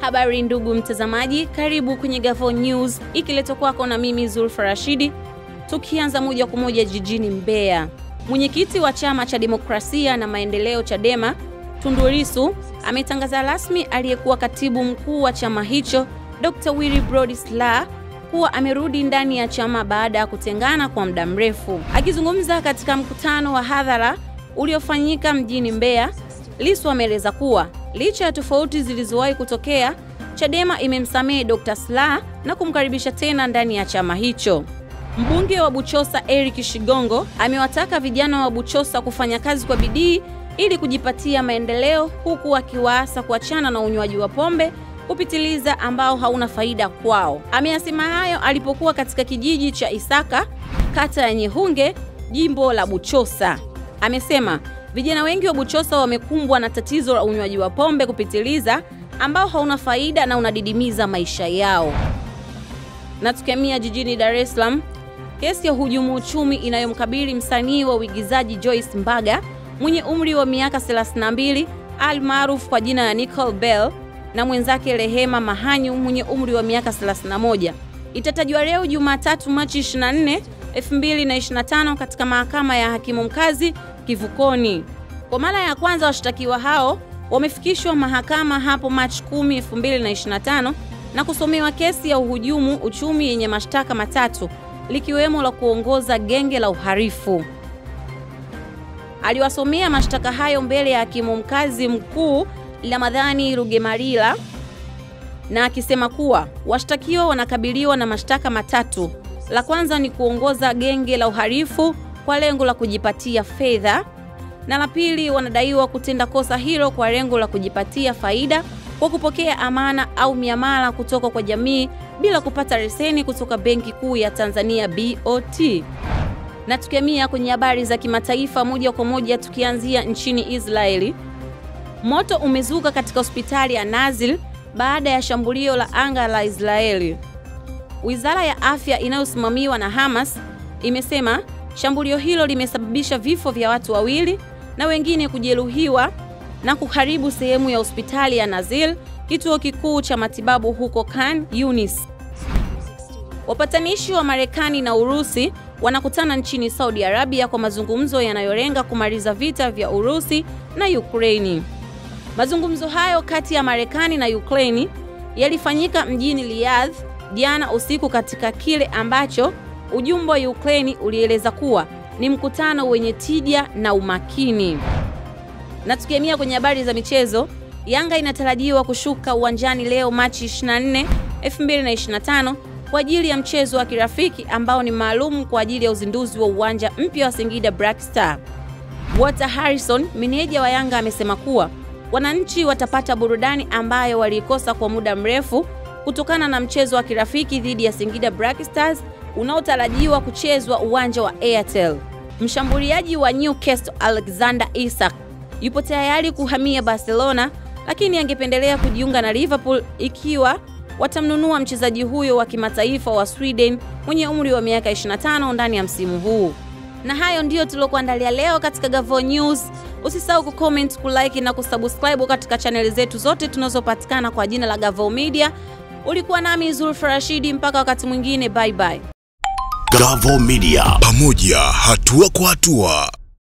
Habari ndugu mtazamaji, karibu kwenye Gavoo News ikiletwa kwako na mimi Zulfa Rashidi. Tukianza moja kwa moja jijini Mbeya. Mwenyekiti wa Chama cha Demokrasia na Maendeleo Chadema, Tundu Lissu, ametangaza rasmi aliyekuwa katibu mkuu wa chama hicho, Dr. Willibrod Slaa, kuwa amerudi ndani ya chama baada ya kutengana kwa muda mrefu. Akizungumza katika mkutano wa hadhara uliofanyika mjini Mbeya, Lissu ameeleza kuwa licha ya tofauti zilizowahi kutokea, Chadema imemsamehe Dr. Slaa na kumkaribisha tena ndani ya chama hicho. Mbunge wa Buchosa Eric Shigongo amewataka vijana wa Buchosa kufanya kazi kwa bidii ili kujipatia maendeleo, huku akiwaasa kuachana na unywaji wa pombe kupitiliza ambao hauna faida kwao. Ameyasema hayo alipokuwa katika kijiji cha Isaka, kata ya Nyehunge, jimbo la Buchosa. Amesema vijana wengi wa Buchosa wamekumbwa na tatizo la unywaji wa pombe kupitiliza ambao hauna faida na unadidimiza maisha yao. Na tukiamia jijini Dar es Salaam, kesi ya hujumu uchumi inayomkabili msanii wa uigizaji Joyce Mbaga mwenye umri wa miaka 32 almaarufu kwa jina la Nicole Bell na mwenzake Rehema Mahanyu mwenye umri wa miaka 31 itatajwa leo Jumatatu Machi 24, 2025 katika mahakama ya hakimu mkazi Kivukoni. Kwa mara ya kwanza washtakiwa hao wamefikishwa mahakama hapo Machi 10, 2025 na kusomewa kesi ya uhujumu uchumi yenye mashtaka matatu likiwemo la kuongoza genge la uhalifu. Aliwasomea mashtaka hayo mbele ya hakimu mkazi mkuu Ramadhani Rugemalila na akisema kuwa washtakiwa wanakabiliwa na mashtaka matatu. La kwanza ni kuongoza genge la uhalifu kwa lengo la kujipatia fedha, na la pili wanadaiwa kutenda kosa hilo kwa lengo la kujipatia faida kwa kupokea amana au miamala kutoka kwa jamii bila kupata leseni kutoka Benki Kuu ya Tanzania BOT. Na tukiamia kwenye habari za kimataifa moja kwa moja, tukianzia nchini Israeli. Moto umezuka katika hospitali ya Nazil baada ya shambulio la anga la Israeli. Wizara ya afya inayosimamiwa na Hamas imesema shambulio hilo limesababisha vifo vya watu wawili na wengine kujeruhiwa na kuharibu sehemu ya hospitali ya Nazil, kituo kikuu cha matibabu huko Khan Yunis. Wapatanishi wa Marekani na Urusi wanakutana nchini Saudi Arabia kwa mazungumzo yanayolenga kumaliza vita vya Urusi na Ukraini. Mazungumzo hayo kati ya Marekani na Ukraini yalifanyika mjini Riyadh jana usiku katika kile ambacho ujumbe wa Ukraini ulieleza kuwa ni mkutano wenye tija na umakini. Na tukiamia kwenye habari za michezo, Yanga inatarajiwa kushuka uwanjani leo Machi 24, 2025 kwa ajili ya mchezo wa kirafiki ambao ni maalum kwa ajili ya uzinduzi wa uwanja mpya wa Singida Black Star. Walter Harrison, meneja wa Yanga, amesema kuwa wananchi watapata burudani ambayo walikosa kwa muda mrefu kutokana na mchezo wa kirafiki dhidi ya Singida Black Stars unaotarajiwa kuchezwa uwanja wa Airtel. Mshambuliaji wa Newcastle Alexander Isak yupo tayari kuhamia Barcelona, lakini angependelea kujiunga na Liverpool ikiwa watamnunua mchezaji huyo wa kimataifa wa Sweden mwenye umri wa miaka 25 ndani ya msimu huu. Na hayo ndio tulokuandalia leo katika Gavoo News. Usisahau kucomment, kulike na kusubscribe katika channel zetu zote tunazopatikana kwa jina la Gavoo Media. Ulikuwa nami Zulfa Rashidi, mpaka wakati mwingine, bye bye. Gavoo Media, pamoja hatua kwa hatua.